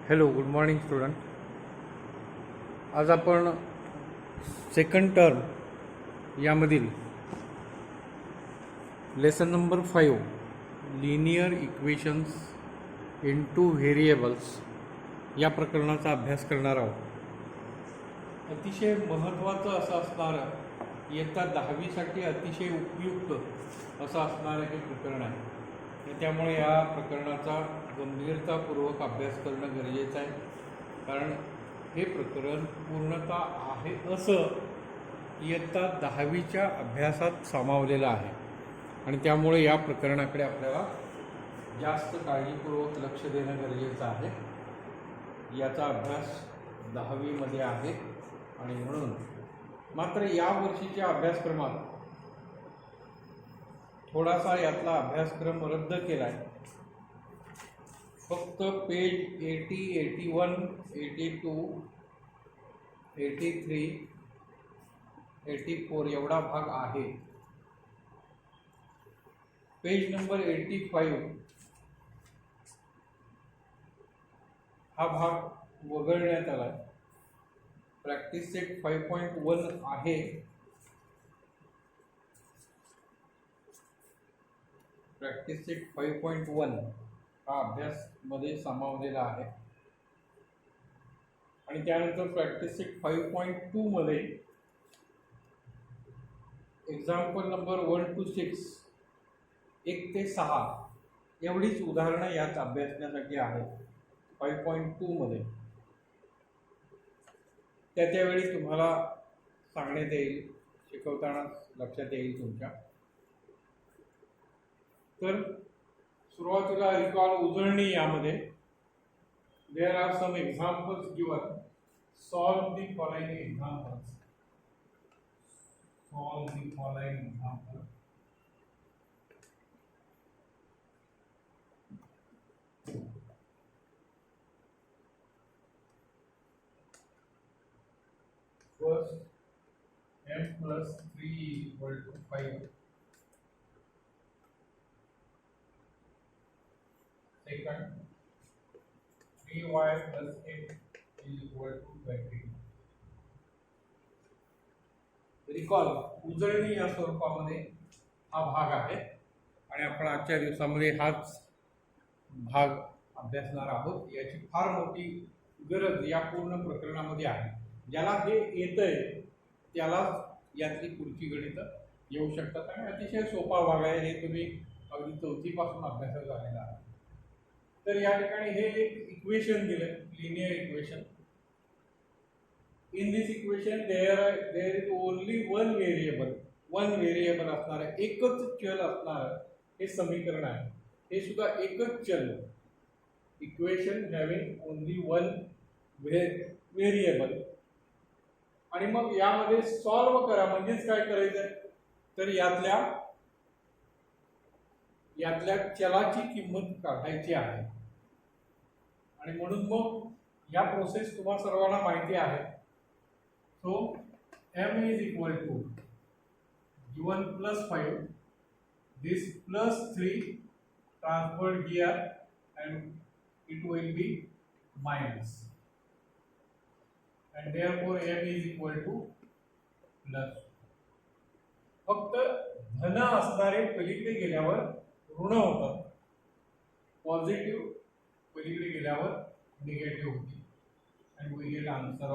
Hello, good morning student. आज आपण second term यामधील lesson number 5 linear equations into variables या प्रकरणाचा अभ्यास करणार आहोत. अतिशय महत्त्वाचं असं असणारं, इयत्ता 10वीसाठी अतिशय उपयुक्त असं असणारं हे प्रकरण आहे. त्यामुळे या प्रकरणाचा गंभीरतापूर्वक अभ्यास करणं गरजेचं आहे, कारण हे प्रकरण पूर्णतः आहे असं इयत्ता 10वीच्या अभ्यासात सामावलेलं आहे आणि त्यामुळे या प्रकरणाकडे आपल्याला जास्त काळजीपूर्वक लक्ष देणं गरजेचं आहे. याचा अभ्यास 10वीमध्ये आहे आणि म्हणून मात्र या वर्षीच्या अभ्यासक्रमात थोडासा यातला अभ्यासक्रम रद्द केला आहे. फक्त पेज 80, 81, 82, 83, 84 एवढा भाग आहे. पेज नंबर 85 हा भाग वगळण्यात आला आहे. प्रॅक्टिस सेट 5.1 आहे. प्रॅक्टिस सेट 5.1 हा अभ्यासमध्ये सामावलेला आहे आणि त्यानंतर प्रॅक्टिस सेट 5.2 मध्ये एक्झाम्पल नंबर 1 to 6 1 ते 6 एवढीच उदाहरणं यात अभ्यासण्यासाठी आहेत. 5.2 मध्ये त्यावेळी तुम्हाला सांगण्यात येईल, शिकवताना लक्षात येईल तुमच्या. तर सुरुवातीला रिकॉल उजळणी यामध्ये there are some examples given. Solve the following examples. Solve the following example. First, m plus 3 equal to 5. Second, 3y plus 8 is equal to 20. Recall उजळणी या स्वरूपामध्ये हा भाग आहे आणि आपण आजच्या दिवसामध्ये हाच भाग अभ्यासणार आहोत. याची फार मोठी गरज या पूर्ण प्रकरणामध्ये आहे. ज्याला हे येतंय त्याला यातली पुढची गणितं येऊ शकतात आणि अतिशय सोपा भाग आहे. हे तुम्ही अगदी 4थी पासून अभ्यासात झालेला आहे. तर या ठिकाणी हे एक इक्वेशन दिलं, linear equation. In this equation there is only one variable असणार आहे, एकच चल असणार हे समीकरण आहे. हे सुद्धा एकच चल. Equation having only one variable. आणि मग यामध्ये सॉल्व करा म्हणजेच काय करायचं तर यातल्या चलाची किंमत काढायची आहे. आणि म्हणून मग या प्रोसेस तुम्हाला सर्वांना माहिती आहे. So m is equal to given plus 5 this plus 3 transferred here and it will be minus. and therefore m is equal to plus. फक्त धन असणारे पलीकडे गेल्यावर ऋण होतात, पॉझिटिव्ह पलीकडे गेल्यावर निगेटिव्ह होते and we get answer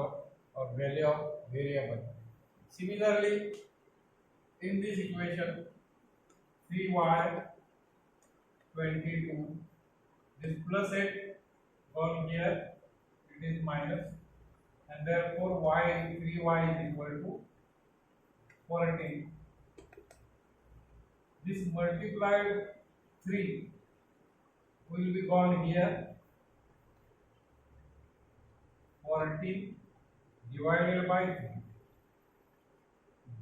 of value of variable. Similarly, in this equation 3y 22, this plus 8 gone here, it is minus. And therefore y is equal to 14. This multiplied 3 will be gone here. 14 divided by 3.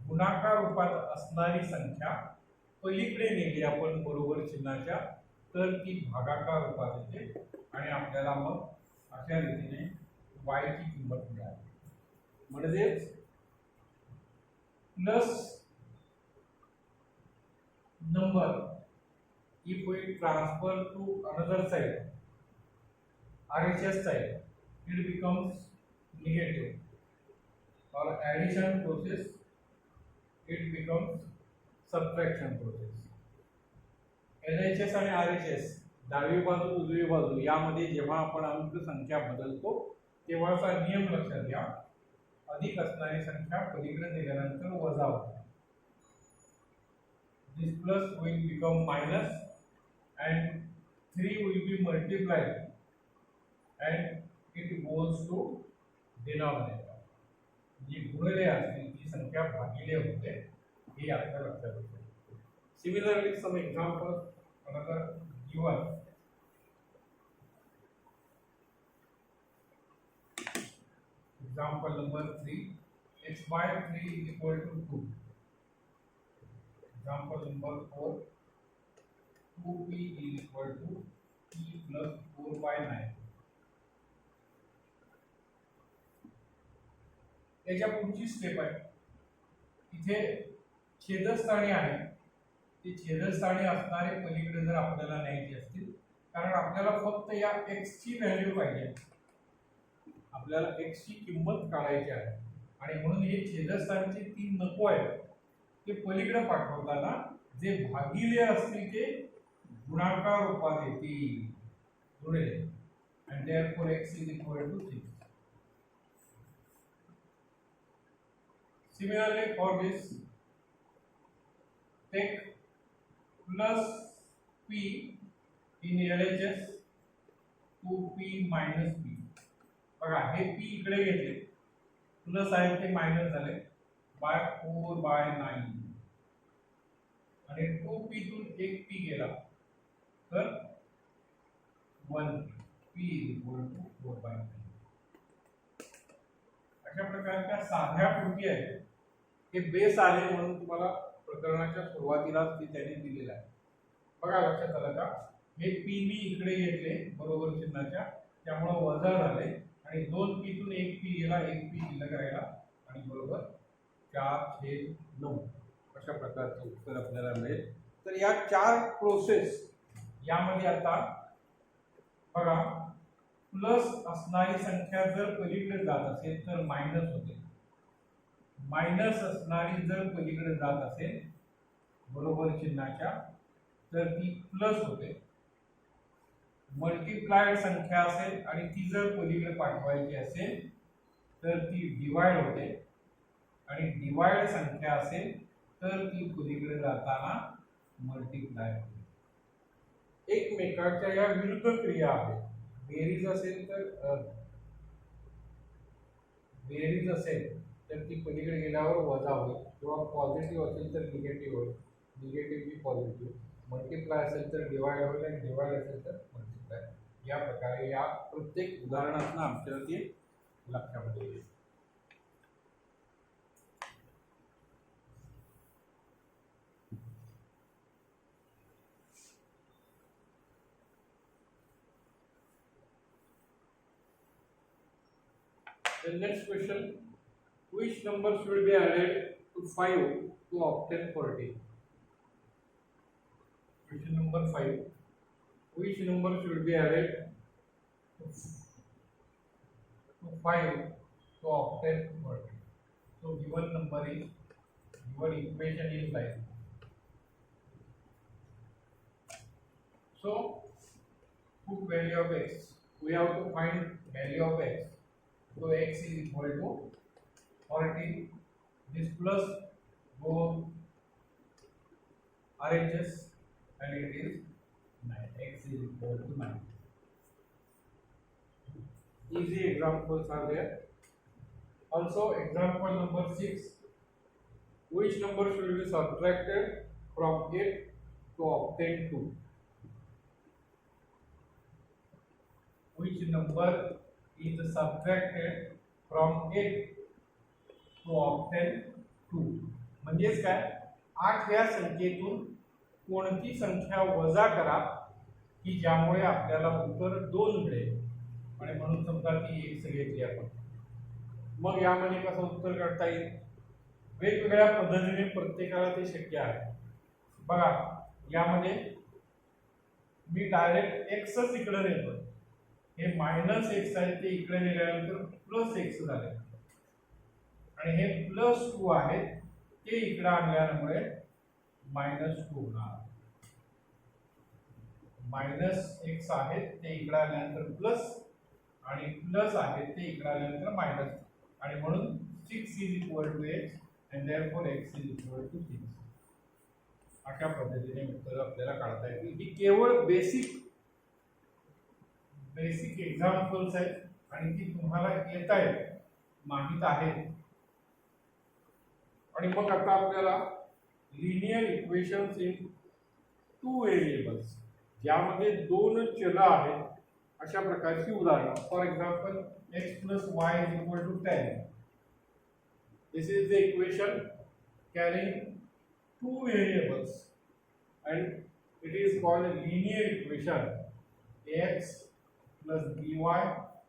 गुणाकार रूपात असणारी संख्या पलीकडे नेली आपण बरोबर चिन्हाच्या तर ती भागाकार रूपात येते आणि आपल्याला मग अशा रीतीने y ची किंमत मिळाली. म्हणजेच plus number if we transfer to another side RHS side, it becomes negative. Or addition process, it becomes subtraction process. LHS आणि RHS डावी बाजू उजवी बाजू यामध्ये जेव्हा आपण अंक संख्या बदलतो तेव्हाचा नियम लक्षात घ्या. अधिक असणारी संख्या पलीकडे नेल्यानंतर वजा होते. This plus will become minus and 3 will be multiplied and it goes to denominator. जी गुणिले असतील ती संख्या भागिले होते हे आपल्या लक्षात येते. Similarly, some examples another given. Example number 3, x by 3 is equal to 2. Example number 4, 2p is equal to p plus 4 by 9. याच्या पुढची स्टेप आहे. इथे छेदस्थानी आहे. ती छेदस्थानी असणारे पलीकडे जर आपल्याला न्यायची असतील, कारण आपल्याला फक्त या x ची व्हॅल्यू पाहिजे. आपल्याला x ची किंमत काढायची आहे आणि म्हणून हे छेदस्थानचे 3 नको आहेत. ते पलीकडे पाठवताना जे भागिले असतील ते गुणाकार रूपात येतील गुणिले and therefore x is equal to 6. Similarly, for this, take plus p in LHS 2p minus p. बघा हे p इकडे घेतले, प्लस आहे ते मायनस झाले बाय 4 बाय 9 आणि 2p तून एक p गेला तर 1p इक्वल टू 4 बाय 9. अशा प्रकारच्या साध्या कृती आहेत. हे बेस आहे म्हणून तुम्हाला प्रकरणाच्या सुरुवातीलाच ते त्यांनी दिलेलं आहे. बघा लक्षात आलं का? हे p मी इकडे घेतले बरोबर चिन्हाच्या, त्यामुळे वजा झाले आणि 2p तून 1p गेला, 1p शिल्लक राहिला आणि बरोबर 4/9 अशा प्रकारचं उत्तर आपल्याला मिळेल. तर या 4 प्रोसेस यामध्ये आता बघा प्लस असणारी संख्या जर पलीकडे जात असेल तर मायनस होते. मायनस असणारी जर पलीकडे जात असेल बरोबर चिन्हाच्या तर ती प्लस होते. मल्टिप्लाइड संख्या असेल आणि ती जर पलीकडे पाठवायची असेल तर ती डिवाइड होते आणि डिवाइड संख्या असेल तर ती पलीकडे जाताना मल्टिप्लाय होते. एकमेकांच्या या विरुद्ध क्रिया आहेत. बेरीज असेल तर ती पलीकडे गेल्यावर वजा होईल किंवा पॉझिटिव्ह असेल तर निगेटिव्ह होईल, निगेटिव्ह की पॉझिटिव्ह. मल्टिप्लाय असेल तर डिवाइड होईल आणि डिवाइड असेल तर मल्टिप्लाय. या प्रकारे या प्रत्येक उदाहरणातून आपल्याला ते लक्षामध्ये येईल. The next question, which number should be added to 5 to obtain 40? Question number 5, which number should be added to 5 to obtain 40? So given number is, given equation is like, so put value of x. We have to find value of x. So x is equal to 40. This plus go RHS and it is 9. X is equal to 9. Easy examples are there. Also example number 6. Which number should be subtracted from 8 to obtain 2? Which number is subtracted from 8 to obtain 2? म्हणजेच काय, 8 या संख्येतून कोणती संख्या वजा करा की ज्यामुळे आपल्याला उत्तर 2 मिळेल. आणि म्हणून समजा ती x घेतली आपण. मग यामध्ये कसं उत्तर काढता येईल? वेगवेगळ्या पद्धतीने प्रत्येकाला ते शक्य आहे. बघा यामध्ये मी डायरेक्ट x च इकडे नेतो हे मायनस एक्स आहे ते इकडे नेल्यानंतर प्लस एक्स झाले आणि हे प्लस 2 आहे ते इकडे आणल्यामुळे -2 होणार. मायनस एक्स आहे ते इकडे आल्यानंतर प्लस आणि प्लस आहे ते इकडे आल्यानंतर मायनस आणि म्हणून 6 is equal to x and therefore x is equal to 6. अशा पद्धतीने उत्तर आपल्याला काढता येतील. ही केवळ बेसिक एक्झाम्पल्स आहेत आणि ती तुम्हाला येत आहेत, माहित आहेत. आणि मग आता आपल्याला लिनियर इक्वेशन्स इन 2 व्हेरिएबल्स ज्यामध्ये 2 चल आहेत अशा प्रकारची उदाहरणं. For example x plus y is equal to 10. This is the equation carrying 2 variables and it is called a linear equation. Ax plus by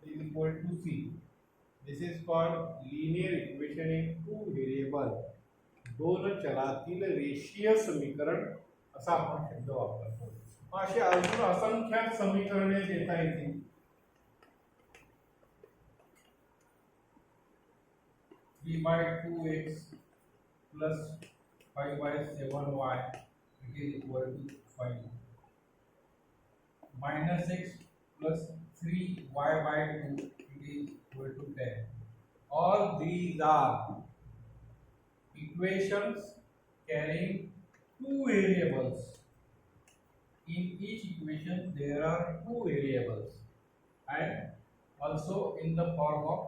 is equal to c. This is called linear equation in 2 variable. 2 चलातील रेषीय समीकरण असा आपण शब्द वापरतो. अशी अजून असंख्य समीकरणे देता येतील. b by 2x plus 5 by 7y it is equal to 5. Minus x plus 3y by 2 it is equal to 10. All these are equations carrying 2 variables. In each equation there are 2 variables and also in the form of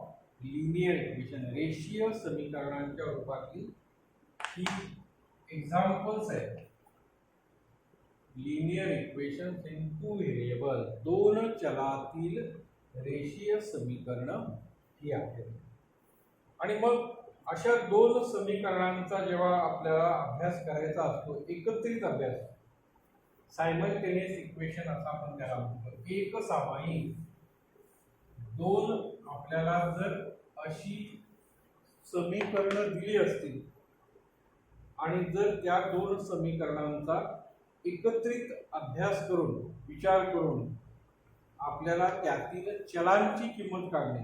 linear equation. रेषीय समीकरणांच्या रूपातली ही examples आहेत. Linear equations in 2 variable, 2 चलातील रेषीय समीकरण ही आहेत. आणि मग अशा 2 समीकरणांचा जेव्हा आपल्याला अभ्यास करायचा असतो, एकत्रित अभ्यास, सायमल्टेनियस इक्वेशन असं आपण त्याला म्हणतो. एक सामायिक 2 आपल्याला जर अशी समीकरणं दिली असतील आणि जर त्या 2 समीकरणांचा एकत्रित अभ्यास करून विचार करून आपल्याला त्यातील चलांची किंमत काढणे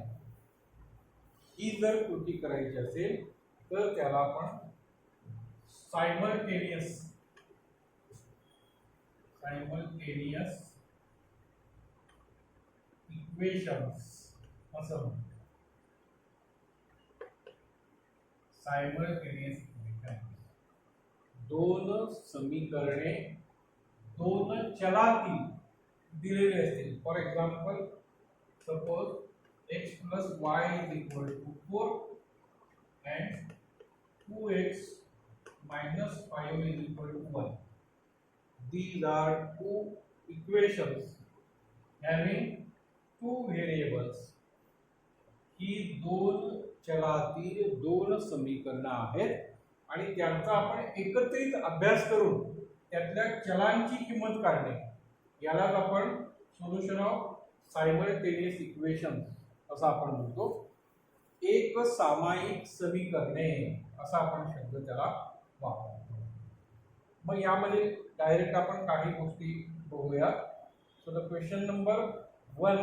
ही जर कृती करायची असेल तर त्याला आपण सायमल्टेनियस इक्वेशन्स असं म्हणतो. सायमल्टेनियस इक्वेशन, 2 समीकरणे 2 चलातील दिलेले असतील. For example suppose x plus y is equal to 4 and 2x minus 5 is equal to 1. These are 2 equations having 2 variables. ही 2 चलातील 2 समीकरणं आहेत आणि त्यांचा आपण एकत्रित अभ्यास करून त्यातल्या चलांची किंमत काढणे यालाच आपण सोल्युशन ऑफ सायमल्टेनियस इक्वेशन्स असं आपण म्हणतो. एक सामायिक समीकरणे असा आपण शब्द त्याला वापरतो. मग यामध्ये डायरेक्ट आपण काही गोष्टी बघूया. So the question number 1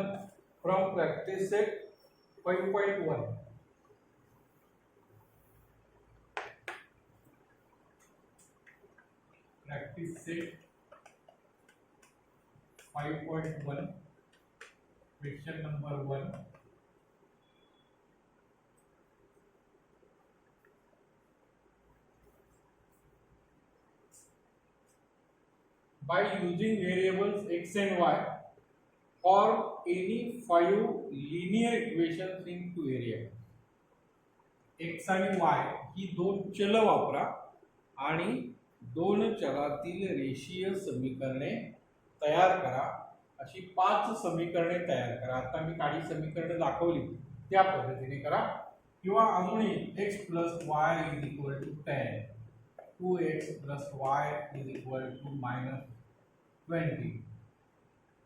from practice set 5.1. Practice set 5.1 question number 1. By using variables x and y for any 5 linear equations in 2 variables. x आणि y ही 2 चल वापरा आणि 2 चलातील रेषीय समीकरणे तयार करा. अशी 5 समीकरणे तयार करा. आता मी काही समीकरणे दाखवली त्या पद्धतीने करा. किंवा अजूनही x plus y is equal to 10, 2x plus y is equal to -20.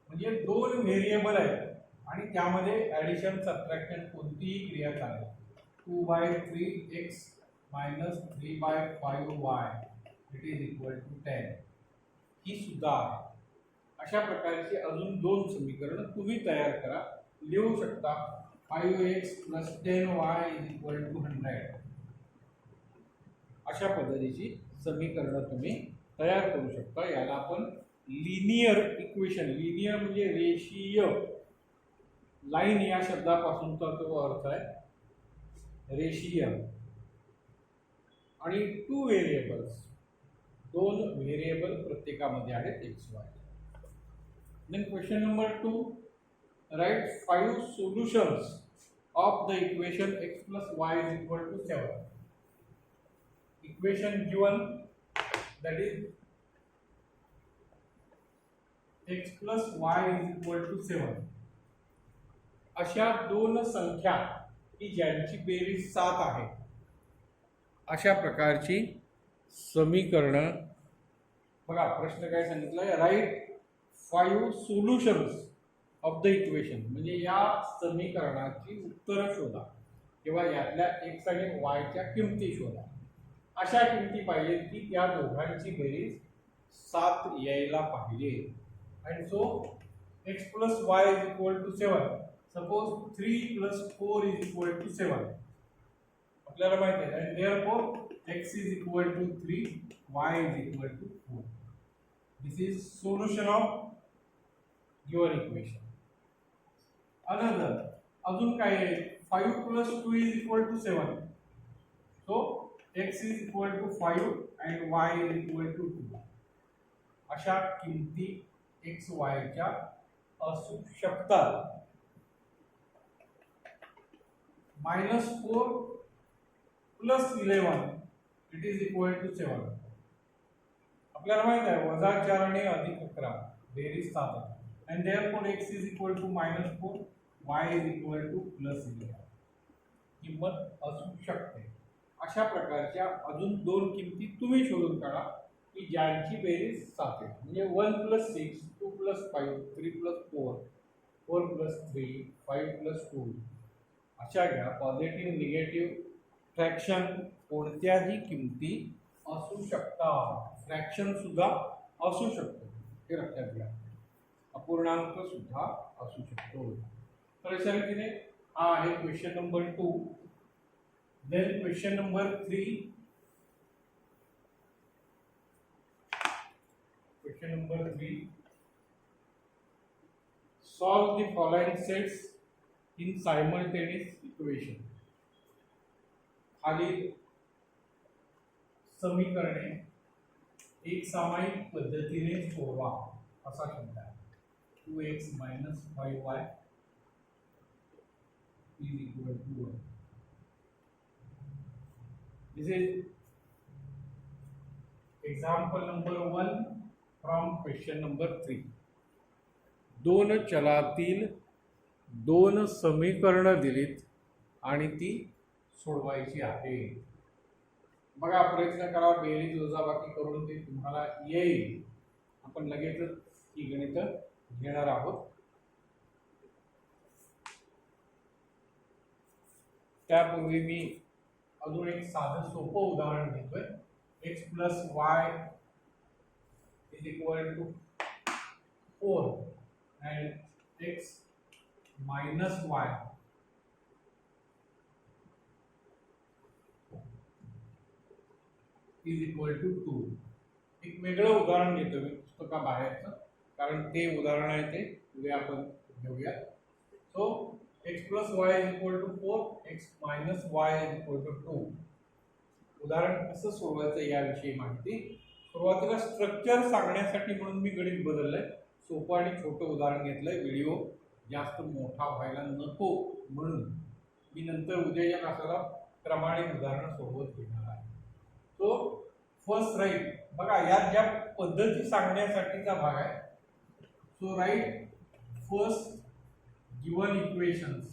म्हणजे 2 व्हेरिएबल आहेत आणि त्यामध्ये ऍडिशन सबट्रॅक्शन कोणतीही क्रिया चालेल. 2/3x minus 3/5y it is equal to 10. ही सुद्धा आहे. अशा प्रकारची अजून 2 समीकरण तुम्ही तयार करा. लिहू शकता 5x + 10y = 100. अशा पद्धतीची समीकरणं तुम्ही तयार करू शकता. याला आपण लिनियर इक्वेशन, लिनियर म्हणजे रेषीय, लाईन या शब्दापासूनचा तो अर्थ आहे रेषीय. आणि 2 व्हेरिएबल्स, 2 व्हेरिएबल प्रत्येकामध्ये आहेत x y. Then question number 2, write 5 solutions of the equation x + y = 7. Equation given, that is x + y = 7. अशा दोन संख्या की ज्यांची बेरीज 7 आहे, अशा प्रकारची समीकरण. बघा प्रश्न काय सांगितलंय, write 5 solutions of the equation, म्हणजे या समीकरणाची उत्तरं शोधा किंवा यातल्या x आणि y च्या किमती शोधा. अशा किमती पाहिजेत की त्या दोघांची बेरीज 7 यायला पाहिजे. आणि सो x + y = 7. सपोज 3 + 4 = 7. आपल्याला माहिती आहे, and therefore x = 3, y = 4. This is solution of given equation. Another, अजून काय आहे, 5 + 2 = 7. So x = 5 and y = 2. अशा किमती x y च्या असू शकतात. -4 + 11 it is = 7. आपल्याला माहित आहे -4 आणि +11 बेरीज 7 आहे. and therefore x = -4, y = +11 किंमत असू शकते. अशा प्रकारच्या अजून दोन किमती तुम्ही शोधून काढा की ज्यांची बेरीज 7 आहे. म्हणजे 1 + 6, 2 + 5, 3 + 4, 4 + 3, 5 + 2. अशा घ्या. पॉझिटिव्ह, निगेटिव्ह, फ्रॅक्शन कोणत्याही किमती असू शकतात. फ्रॅक्शन सुद्धा असू शकतो, हे लक्षात घ्या. अपूर्णांक सुद्धा असू शकतो. तर अशा रीतीने हा आहे question number 2. Then question number 3. Question number 3, solve the following sets in simultaneous equation. खालील समीकरणे एक सामायिक पद्धतीने सोडवा असा शब्द आहे. 2x - 5y = 1. This is example number 1 from question number 3. दोन चलातील दोन समीकरण दिलीत आणि ती सोडवायची आहे. बघा प्रयत्न करा, बेरीज वजाबाकी करून ते तुम्हाला येईल. आपण लगेचच ही गणित घेणार आहोत. त्यापूर्वी मी अजून एक साधं सोपं उदाहरण घेतोय. x + y = 4 and x - y = 2. एक वेगळं उदाहरण घेतो मी पुस्तकाबाहेरचं, कारण ते उदाहरण आहे ते उद्या आपण घेऊया. So x + y = 4, x - y = 2. उदाहरण कसं सोडवायचं याविषयी माहिती. सुरुवातीला स्ट्रक्चर सांगण्यासाठी म्हणून मी गणित बदललंय, सोपं आणि छोटं उदाहरण घेतलंय. व्हिडिओ जास्त मोठा व्हायला नको म्हणून मी नंतर उद्याच्या तासाला प्रमाणित उदाहरण सोडवत घेणार आहे. सो फर्स्ट राईट, बघा यात ज्या पद्धती सांगण्यासाठीचा भाग आहे. So write first given equations,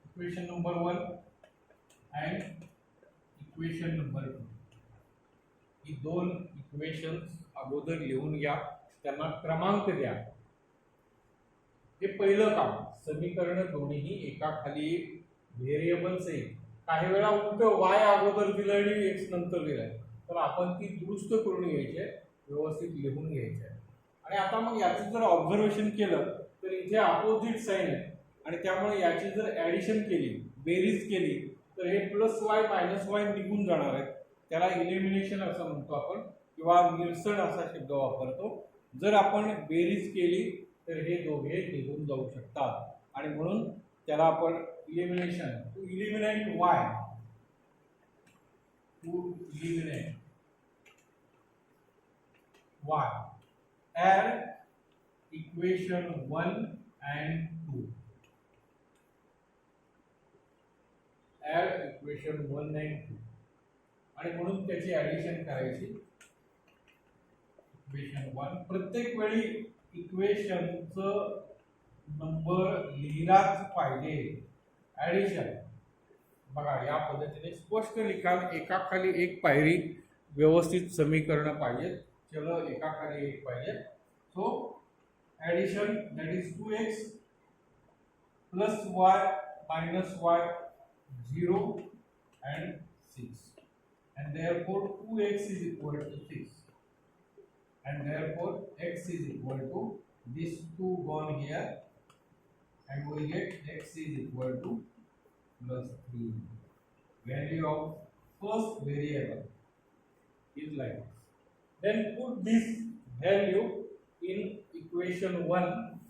equation number 1 and equation number 2. ही दोन इक्वेशन्स अगोदर लिहून घ्या, त्यांना क्रमांक द्या. हे पहिलं काम. समीकरण दोन्ही एका खाली एक व्हेरिएबल्स आहे. काही वेळा उलट y अगोदर दिलं आणि x नंतर दिलंय, तर आपण ती दुरुस्त करून घ्यायची, व्यवस्थित लिहून घ्यायची. आणि आता मग याचं जर ऑब्झर्वेशन केलं तर इथे अपोजिट साइन आहे आणि त्यामुळे याची जर ॲडिशन केली, बेरीज केली, तर हे प्लस वाय मायनस वाय निघून जाणार आहेत. त्याला इलिमिनेशन असं म्हणतो आपण, किंवा निरसन असा शब्द वापरतो. जर आपण बेरीज केली तर हे दोघे निघून जाऊ शकतात, आणि म्हणून त्याला आपण elimination, to eliminate y, to eliminate y, add equation 1 and 2. Add equation 1 and 2. आणि म्हणून त्याची ऍडिशन करायची. इक्वेशन 1 प्रत्येक वेळी इक्वेशनचं नंबर लिहिलाच पाहिजे. ऍडिशन बघा या पद्धतीने स्पष्ट लिखाण, एकाखाली एक पायरी व्यवस्थित समीकरण पाहिजेत. चलो एकाखाली एक पाहिजे. So addition, that is 2x plus y minus y 0 and 6, and therefore 2x is equal to 6, and therefore x is equal to this 2 gone here, and we get x is equal to plus 3. Value of first variable is like this. Then put this value in equation 1.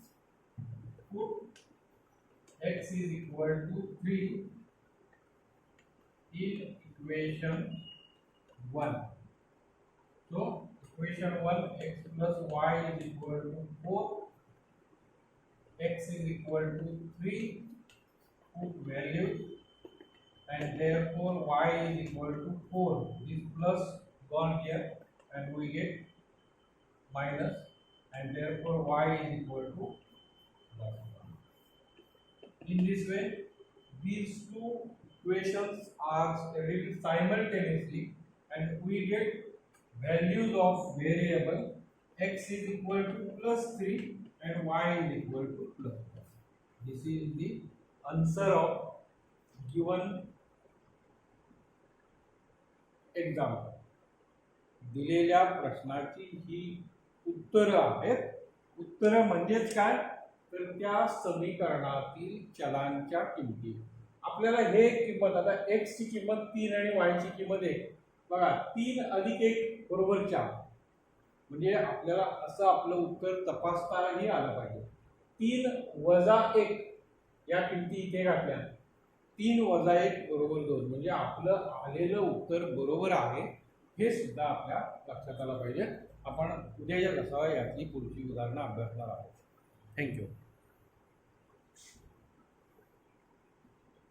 Put x is equal to 3 in equation 1. So equation 1, x plus y is equal to 4, x is equal to 3, put value, and therefore y is equal to 4. This plus gone here, and we get minus, and therefore y is equal to plus 1. In this way, these two equations are studied simultaneously, and we get values of variable x is equal to plus 3 and y is equal to plus 1. This is the answer of given example. दिलेल्या प्रश्नाची ही उत्तरं आहेत. उत्तरं म्हणजेच काय, तर त्या समीकरणातील चलांच्या किमती. आपल्याला हे किंमत, आता x ची किंमत 3 आणि y ची किंमत 1. बघा 3 अधिक 1 बरोबर 4, म्हणजे आपल्याला असं आपलं उत्तर तपासताही आलं पाहिजे. 3 वजा 1 या किमती इथे घातल्या, 3 वजा 1 बरोबर 2, म्हणजे आपलं आलेलं उत्तर बरोबर आहे हे सुद्धा आपल्या लक्षात आलं पाहिजे. आपण उद्याच्या तासाला यातली पुढची उदाहरणं अभ्यासणार आहोत. थँक्यू.